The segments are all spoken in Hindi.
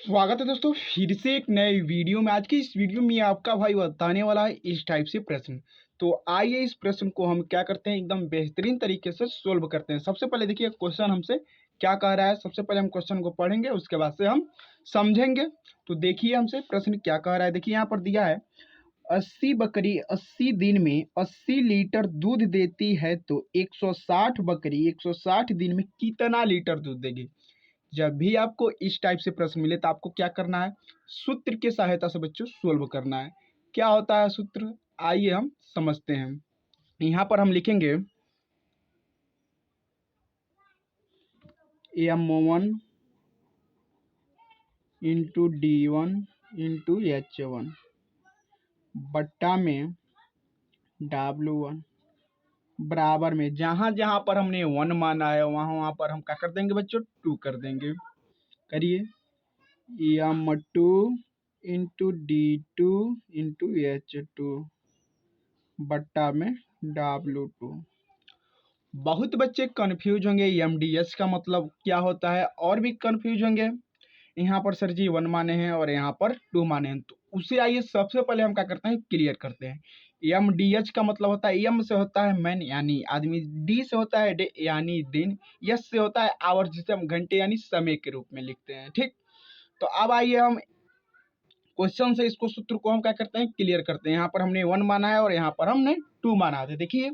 स्वागत है दोस्तों फिर से एक नए वीडियो में। आज की इस वीडियो में आपका भाई बताने वाला है इस टाइप से प्रश्न। तो आइए इस प्रश्न को हम क्या करते हैं, एकदम बेहतरीन तरीके से सोल्व करते हैं। सबसे पहले देखिए क्वेश्चन हमसे क्या कह रहा है। सबसे पहले हम क्वेश्चन को पढ़ेंगे, उसके बाद से हम समझेंगे। तो देखिए हमसे प्रश्न क्या कह रहा है। देखिए यहाँ पर दिया है 80 बकरी 80 दिन में 80 लीटर दूध देती है, तो 160 बकरी 160 दिन में कितना लीटर दूध देगी। जब भी आपको इस टाइप से प्रश्न मिले तो आपको क्या करना है, सूत्र की सहायता से बच्चों सोल्व करना है। क्या होता है सूत्र, आइए हम समझते हैं। यहाँ पर हम लिखेंगे M1 into D1 into H1 बट्टा में W1 बराबर में जहाँ जहाँ पर हमने 1 माना है वहाँ वहाँ पर हम क्या कर देंगे बच्चों, 2 कर देंगे। करिए M2 into D2 into H2 बट्टा में W2। बहुत बच्चे कंफ्यूज होंगे एमडीएस का मतलब क्या होता है, और भी कंफ्यूज होंगे। यहाँ पर सर जी 1 माने हैं और यहाँ पर 2 माने हैं, तो उसे आइए सबसे पहले हम क्या करते हैं, क्लियर करते हैं। एमडीएच का मतलब होता है, एम से होता है मैन यानी आदमी, डी से होता है डे यानी दिन, एस से होता है आवर जिसे हम घंटे यानी समय के रूप में लिखते हैं। ठीक, तो अब आइए हम क्वेश्चन से इसको सूत्र को हम क्या करते हैं, क्लियर करते हैं। यहाँ पर हमने 1 माना है और यहाँ पर हमने 2 माना है। देखिए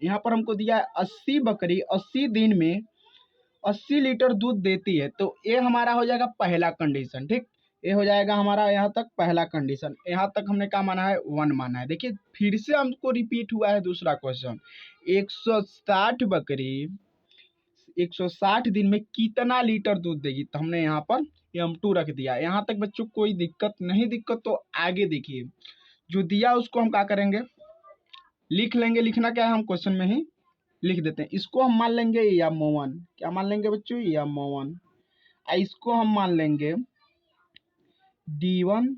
यहाँ पर हमको दिया है 80 बकरी 80 दिन में 80 लीटर दूध देती है, तो ये हमारा हो जाएगा पहला कंडीशन। ठीक, ये हो जाएगा हमारा यहाँ तक पहला कंडीशन। यहाँ तक हमने क्या माना है, 1 माना है। देखिए फिर से हमको रिपीट हुआ है दूसरा क्वेश्चन, 160 बकरी 160 दिन में कितना लीटर दूध देगी, तो हमने यहाँ पर M2 रख दिया। यहाँ तक बच्चों कोई दिक्कत नहीं, दिक्कत तो आगे देखिए जो दिया उसको हम क्या करेंगे, लिख लेंगे। लिखना क्या है, हम क्वेश्चन में ही लिख देते हैं। इसको हम मान लेंगे M1, क्या मान लेंगे बच्चों, M1। इसको हम मान लेंगे D1,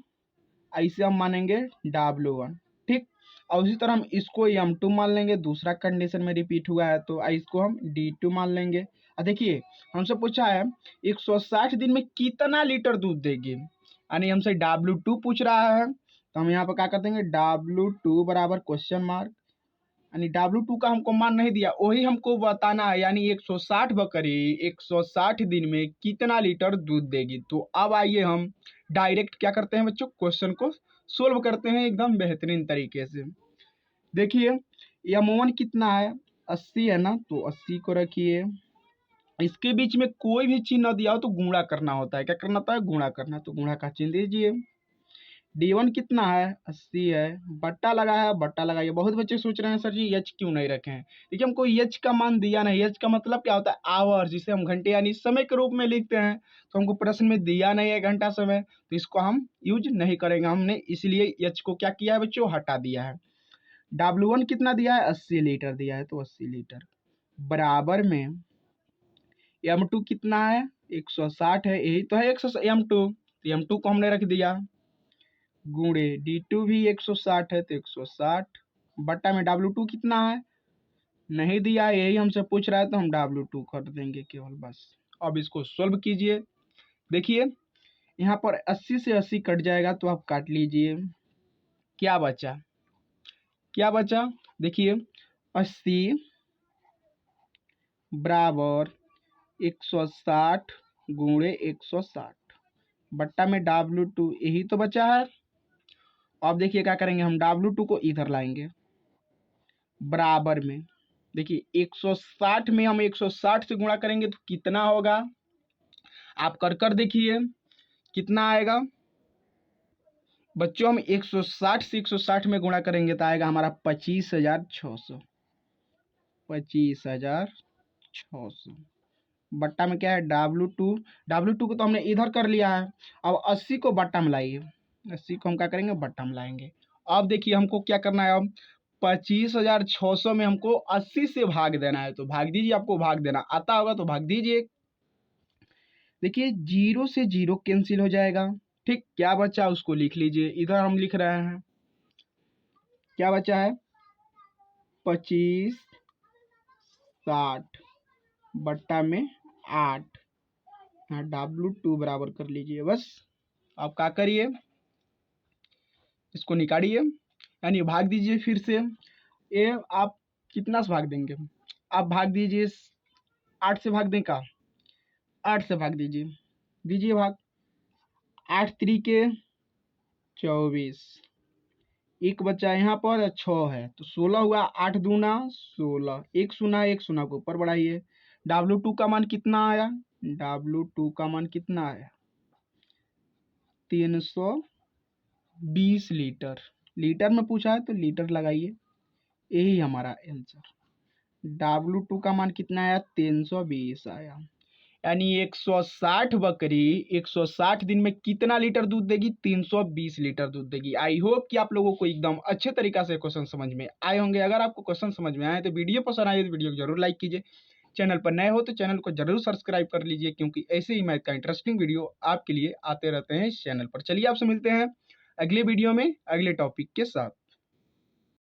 ऐसे हम मानेंगे W1। ठीक, और उसी तरह हम इसको M2 मान लेंगे, दूसरा कंडीशन में रिपीट हुआ है तो इसको हम D2 मान लेंगे। और देखिए हमसे पूछा है 160 दिन में कितना लीटर दूध देगी, यानी हमसे W2 पूछ रहा है, तो हम यहाँ पर क्या कर देंगे, W2 बराबर क्वेश्चन मार्क, यानी W2 का हमको मान नहीं दिया, वही हमको बताना है, यानी 160 बकरी 160 दिन में कितना लीटर दूध देगी। तो अब आइए हम डायरेक्ट क्या करते हैं बच्चों, क्वेश्चन को सोल्व करते हैं एकदम बेहतरीन तरीके से। देखिए M1 कितना है, 80 है ना, तो 80 को रखिए। इसके बीच में कोई भी चिन्ह न दिया हो तो गुणा करना होता है। क्या करना होता है, गुणा करना, तो गुणा का चिन्ह दीजिए। D1 कितना है, 80 है, बट्टा लगा है, बट्टा लगाइए। बहुत बच्चे सोच रहे हैं सर जी एच क्यों नहीं रखे हैं। देखिए हमको एच का मान दिया नहीं, एच का मतलब क्या होता है, आवर, जिसे हम घंटे यानी समय के रूप में लिखते हैं। तो हमको प्रश्न में दिया नहीं है घंटा समय, तो इसको हम यूज नहीं करेंगे। हमने इसलिए एच को क्या किया है बच्चों, हटा दिया है। W1 कितना दिया है, 80 लीटर दिया है, तो 80 लीटर बराबर में M2 कितना है, 160 है, यही तो है 100 M2, तो M2 को हमने रख दिया गुणे D2 भी 160 है, तो 160 बट्टा में W2 कितना है, नहीं दिया है, यही हमसे पूछ रहा है, तो हम W2 कर देंगे केवल बस। अब इसको सोल्व कीजिए। देखिए यहाँ पर 80 से 80 कट जाएगा, तो आप काट लीजिए। क्या बचा, क्या बचा, देखिए 80 बराबर 160 गुणे 160 बट्टा में W2, यही तो बचा है। अब देखिए क्या करेंगे, हम W2 को इधर लाएंगे बराबर में। देखिए 160 में हम 160 से गुणा करेंगे तो कितना होगा, आप कर देखिए कितना आएगा बच्चों। हम 160 से 160 में गुणा करेंगे तो आएगा हमारा 25,600, 25,600 बट्टा में क्या है, W2 को तो हमने इधर कर लिया है। अब 80 को बट्टा में लाइए, 80 को हम क्या करेंगे, बट्टा में लाएंगे। अब देखिए हमको क्या करना है, अब 25,600 में हमको 80 से भाग देना है, तो भाग दीजिए। आपको भाग देना आता होगा तो भाग दीजिए। देखिए 0 से 0 कैंसिल हो जाएगा। ठीक, क्या बचा उसको लिख लीजिए, इधर हम लिख रहे हैं क्या बचा है, 25,60 बट्टा में 8, W2 बराबर कर लीजिए बस। आप क्या करिए, इसको निकालिए, यानी भाग दीजिए फिर से। ये आप कितना से भाग देंगे, आप भाग दीजिए 8 से भाग दें का, 8 से भाग दीजिए, दीजिए भाग। 8 त्रिके 24, एक बच्चा यहाँ पर 6 है तो 16 हुआ, 8 दूना 16, एक शून्य को ऊपर बढ़ाइए। W2 का मान कितना आया, W2 का मान कितना आया 320 लीटर, लीटर में पूछा है तो लीटर लगाइए, यही हमारा आंसर। W2 का मान कितना आया 320 आया, यानी 160 बकरी 160 दिन में कितना लीटर दूध देगी, 320 लीटर दूध देगी। आई होप कि आप लोगों को एकदम अच्छे तरीका से क्वेश्चन समझ में आए होंगे। अगर आपको क्वेश्चन समझ में आए तो वीडियो पसंद आए तो वीडियो को जरूर लाइक कीजिए, चैनल पर नए हो तो चैनल को जरूर सब्सक्राइब कर लीजिए, क्योंकि ऐसे ही मैथ का इंटरेस्टिंग वीडियो आपके लिए आते रहते हैं इस चैनल पर। चलिए आपसे मिलते हैं अगले वीडियो में अगले टॉपिक के साथ।